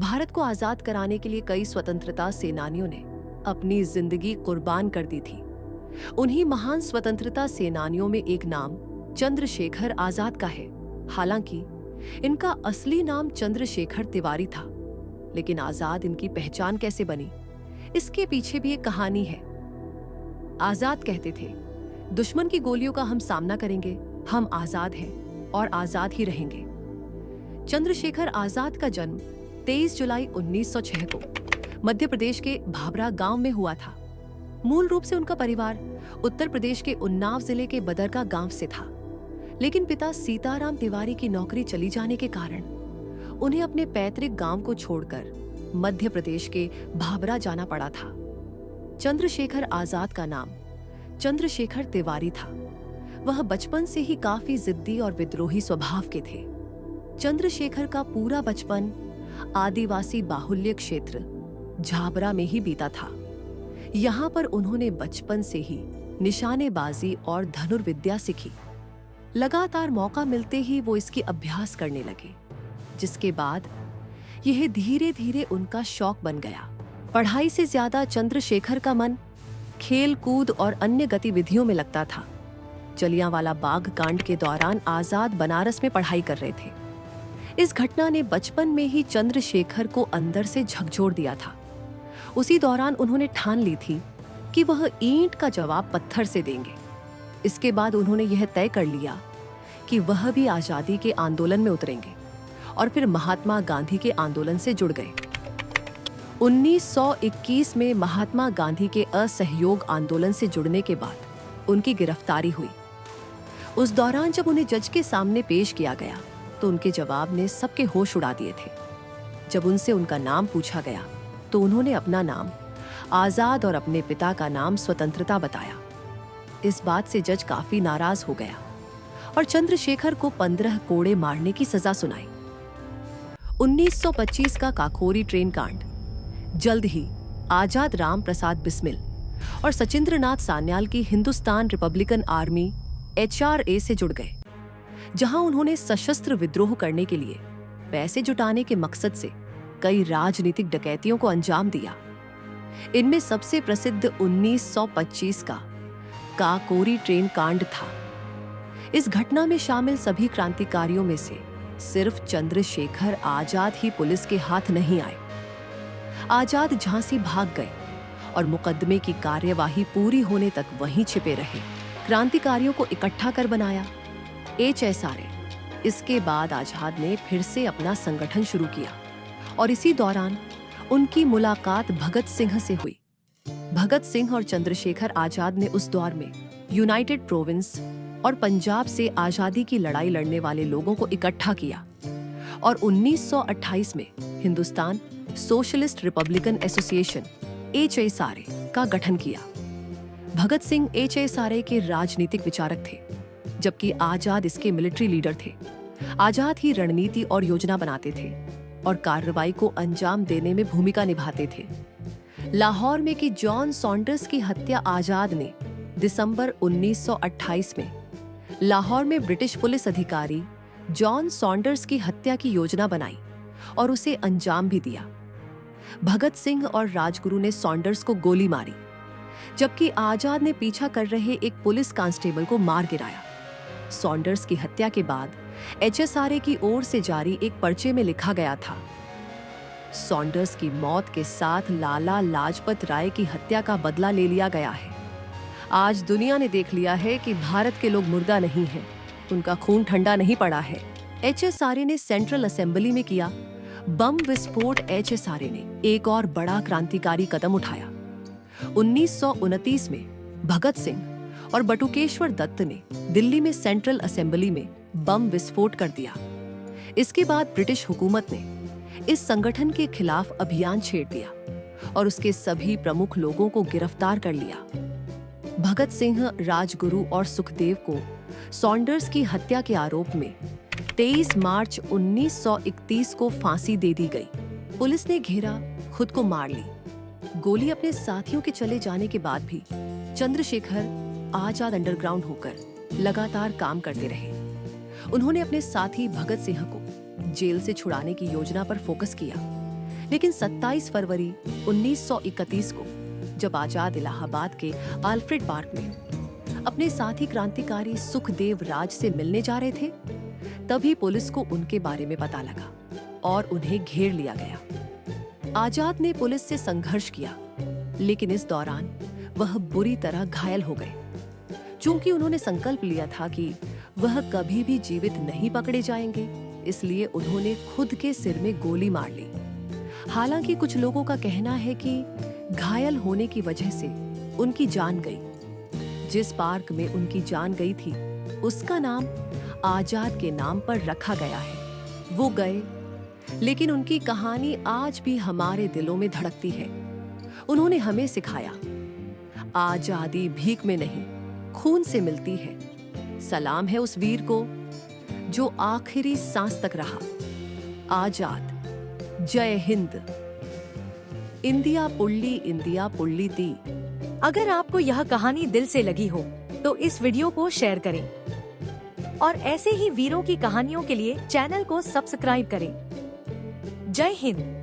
भारत को आजाद कराने के लिए कई स्वतंत्रता सेनानियों ने अपनी जिंदगी कुर्बान कर दी थी। उन्हीं महान स्वतंत्रता सेनानियों में एक नाम चंद्रशेखर आजाद का है। हालांकि इनका असली नाम चंद्रशेखर तिवारी था, लेकिन आजाद इनकी पहचान कैसे बनी, इसके पीछे भी एक कहानी है। आजाद कहते थे, दुश्मन की गोलियों का हम सामना करेंगे, हम आजाद हैं और आजाद ही रहेंगे। चंद्रशेखर आजाद का जन्म 23 जुलाई 1906 को मध्य प्रदेश के भाभरा गांव में हुआ था। मूल रूप से उनका परिवार उत्तर प्रदेश के उन्नाव जिले के बदरका गांव से था, लेकिन पिता सीताराम तिवारी की नौकरी चली जाने के कारण उन्हें अपने पैतृक गांव को छोड़कर मध्य प्रदेश के भाभरा जाना पड़ा था। चंद्रशेखर आजाद का नाम चंद्रशेखर तिवारी था। वह बचपन से ही काफी जिद्दी और विद्रोही स्वभाव के थे। चंद्रशेखर का पूरा बचपन आदिवासी बाहुल्य क्षेत्र झाबरा में ही बीता था। यहाँ पर उन्होंने बचपन से ही निशानेबाजी और धनुर्विद्या सीखी। लगातार मौका मिलते ही वो इसकी अभ्यास करने लगे, जिसके बाद यह धीरे धीरे उनका शौक बन गया। पढ़ाई से ज्यादा चंद्रशेखर का मन खेल कूद और अन्य गतिविधियों में लगता था। जलियांवाला बाग कांड के दौरान आजाद बनारस में पढ़ाई कर रहे थे। इस घटना ने बचपन में ही चंद्रशेखर को अंदर से झकझोर दिया था। उसी दौरान उन्होंने ठान ली थी कि वह ईंट का जवाब पत्थर से देंगे। इसके बाद उन्होंने यह तय कर लिया कि वह भी आजादी के आंदोलन में उतरेंगे और फिर महात्मा गांधी के आंदोलन से जुड़ गए। 1921 में महात्मा गांधी के असहयोग आंदोलन से जुड़ने के बाद उनकी गिरफ्तारी हुई। उस दौरान जब उन्हें जज के सामने पेश किया गया तो उनके जवाब ने सबके होश उड़ा दिए थे। जब उनसे उनका नाम पूछा गया तो उन्होंने अपना नाम आजाद और अपने पिता का नाम स्वतंत्रता बताया। इस बात से जज काफी नाराज हो गया और चंद्रशेखर को 15 कोड़े मारने की सजा सुनाई। 1925 का काकोरी ट्रेन कांड। जल्द ही आजाद राम प्रसाद बिस्मिल और सचिंद्रनाथ सान्याल की हिंदुस्तान रिपब्लिकन आर्मी HRA से जुड़ गए, जहां उन्होंने सशस्त्र विद्रोह करने के लिए पैसे जुटाने के मकसद से कई राजनीतिक डकैतियों को अंजाम दिया। इनमें सबसे प्रसिद्ध 1925 का काकोरी ट्रेन कांड था। इस घटना में शामिल सभी क्रांतिकारियों में से सिर्फ चंद्रशेखर आजाद ही पुलिस के हाथ नहीं आए। आजाद झांसी भाग गए और मुकदमे की कार्यवाही पूरी होने तक वहीं छिपे रहे। क्रांतिकारियों को इकट्ठा कर बनाया HSRA। इसके बाद आजाद ने फिर से अपना संगठन शुरू किया और इसी दौरान उनकी मुलाकात भगत सिंह से हुई। भगत सिंह और चंद्रशेखर आजाद ने उस दौर में यूनाइटेड प्रोविंस और पंजाब से आजादी की लड़ाई लड़ने वाले लोगों को इकट्ठा किया और 1928 में Hindustan socialist Republican association HSRA का गठन किया। भगत सिंह HSRA के राजनीतिक विचारक थे, जबकि आजाद इसके मिलिट्री लीडर थे। आजाद ही रणनीति और योजना बनाते थे और कार्रवाई को अंजाम देने में भूमिका निभाते थे। लाहौर में की जॉन सॉन्डर्स की हत्या आजाद ने दिसंबर 1928 में लाहौर में ब्रिटिश पुलिस अधिकारी जॉन सॉन्डर्स की हत्या की योजना बनाई और उसे अंजाम भी दिया। भगत सिंह और राजगुरु ने सॉन्डर्स को गोली मारी, जबकि आजाद ने पीछा कर रहे एक पुलिस कांस्टेबल को मार गिराया। सॉन्डर्स की हत्या के बाद HSRA की ओर से जारी एक पर्चे में लिखा गया था, सॉन्डर्स की मौत के साथ लाला लाजपत राय की हत्या का बदला ले लिया गया है। आज दुनिया ने देख लिया है कि भारत के लोग मुर्दा नहीं हैं, उनका खून ठंडा नहीं पड़ा है। HSRA ने सेंट्रल असेंबली में किया बम विस्फोट। HSRA ने एक और बड़ा क्रांतिकारी कदम उठाया। 1929 में भगत सिंह और बटुकेश्वर दत्त ने दिल्ली में सेंट्रल असेंबली में बम विस्फोट कर दिया। इसके बाद ब्रिटिश हुकूमत ने इस संगठन के खिलाफ अभियान छेड़ दिया और उसके सभी प्रमुख लोगों को गिरफ्तार कर लिया। भगत सिंह, राजगुरु और सुखदेव को सॉन्डर्स की हत्या के आरोप में 23 मार्च 1931 को फांसी दे दी गई। पुलिस ने घेरा, खुद को मार ली। गोली अपने साथियों के चले जाने के बाद भी चंद्रशेखर आजाद अंडरग्राउंड होकर लगातार काम करते रहे। उन्होंने अपने साथी भगत सिंह को जेल से छुड़ाने की योजना पर फोकस किया, लेकिन 27 फरवरी 1931 को जब आजाद इलाहाबाद के आल्फ्रेड पार्क में अपने साथी क्रांतिकारी सुखदेव राज से मिलने जा रहे थे, तभी पुलिस को उनके बारे में पता लगा और उन्हें घेर लिया गया। आजाद ने पुलिस से संघर्ष किया, लेकिन इस दौरान वह बुरी तरह घायल हो गए। चूंकि उन्होंने संकल्प लिया था कि वह कभी भी जीवित नहीं पकड़े जाएंगे, इसलिए उन्होंने खुद के सिर में गोली मार ली। हालांकि कुछ लोगों का कहना है कि घायल होने की वजह से उनकी जान गई। जिस पार्क में उनकी जान गई थी, उसका नाम आजाद के नाम पर रखा गया है। वो गए, लेकिन उनकी कहानी आज भी हमारे दिलों में धड़कती है। उन्होंने हमें सिखाया, आजादी भीख में नहीं, खून से मिलती है। सलाम है उस वीर को जो आखिरी सांस तक रहा। आजाद। जय हिंद। इंडिया पुल्ली ती। अगर आपको यह कहानी दिल से लगी हो तो इस वीडियो को शेयर करें और ऐसे ही वीरों की कहानियों के लिए चैनल को सब्सक्राइब करें। जय हिंद।